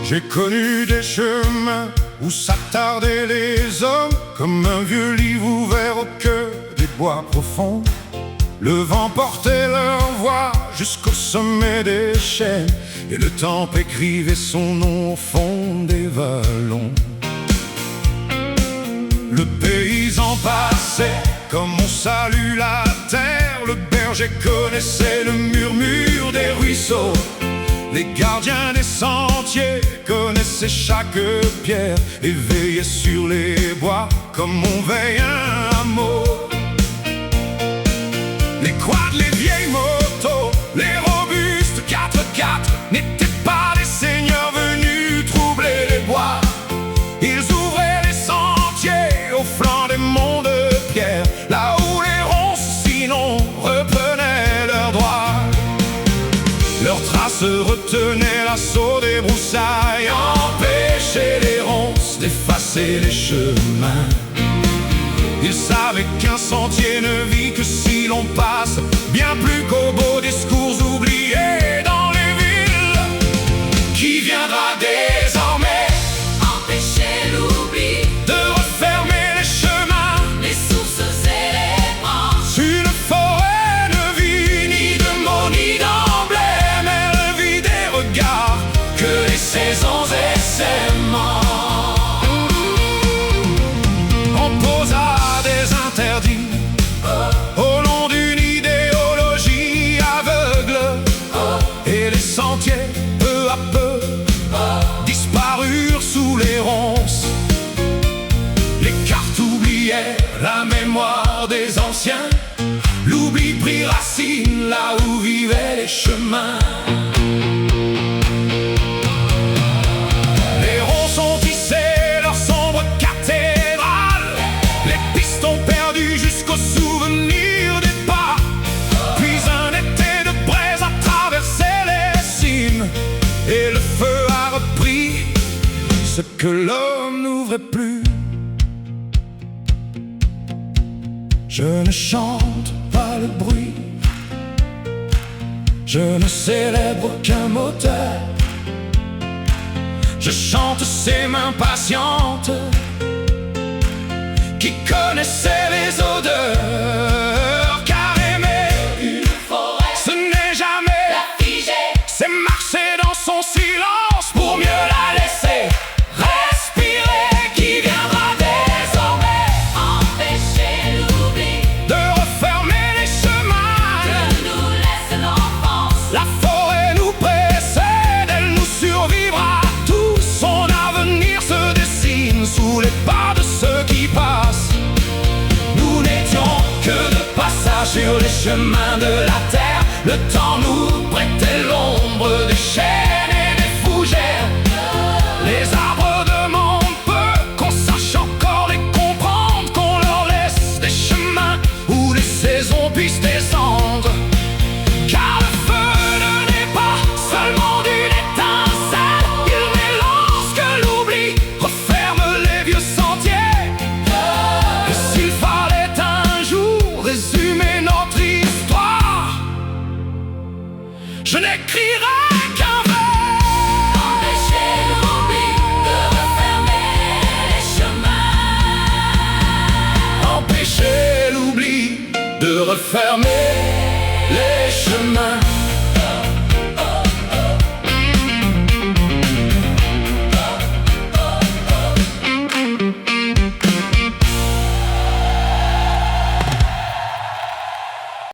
J'ai connu des chemins où s'attardaient les hommes, comme un vieux livre ouvert au cœur des bois profonds. Le vent portait leur voix jusqu'au sommet des chênes, et le temps écrivait son nom au fond des vallons. Le paysan passait comme on salue la terre, le berger connaissait le murmure des ruisseaux. Les gardiens des sentiers connaissaient chaque pierre et veillaient sur les bois comme on veille un hameau. Les quads, les vieilles motos, les robustes 4x4 n'étaient pas des seigneurs venus troubler les bois. Ils ouvraient les sentiers au flanc des monts de pierre, là où les ronces sinon reprenaient leurs droits. Leurs traces retenaient l'assaut des broussailles, empêchaient les ronces d'effacer les chemins. Ils savaient qu'un sentier ne vit que si l'on passe, bien plus qu'aux beaux discours oubliés dans les villes. Qui viendra désormais empêcher l'oubli, de refermer les chemins, les sources et les branches? Une forêt ne vit ni de mots ni d'emblèmes, elle vit des regards que les saisons et serments. On posa des interdits au nom d'une idéologie aveugle, et les sentiers, peu à peu, disparurent sous les ronces. Les cartes oublièrent la mémoire des anciens, l'oubli prit racine là où vivaient les chemins. Les ronces ont tissé leur sombre cathédrale, les pistons perdus jusqu'au souvenir des pas. Puis un été de braise a traversé les cimes, et le feu a repris ce que l'homme n'ouvrait plus. Je ne chante pas le bruit, je ne célèbre qu'un moteur. Je chante ces mains patientes qui connaissaient les odeurs. Car aimer Une forêt, ce n'est jamais la figer, c'est marcher dans son silence pour mieux la laisser respirer. Qui viendra désormais empêcher l'oubli, de refermer les chemins? que nous laisse l'enfance. La forêt nous précède, elle nous survivra. Tout son avenir se dessine sous les pas de ceux qui passent. Nous n'étions que de passage sur les chemins de la terre. Le temps nous prêtait l'ombre des chênes et des fougères. Les arbres demandent peu qu'on sache encore les comprendre, qu'on leur laisse des chemins où les saisons puissent descendre. Car le feu ne naît pas seulement d'une étincelle, il naît lorsque l'oubli referme les vieux sentiers. Et s'il fallait un jour résumer notre histoire, je n'écrirais qu'un vers. Empêcher l'oubli de refermer les chemins. Empêcher l'oubli de refermer les chemins.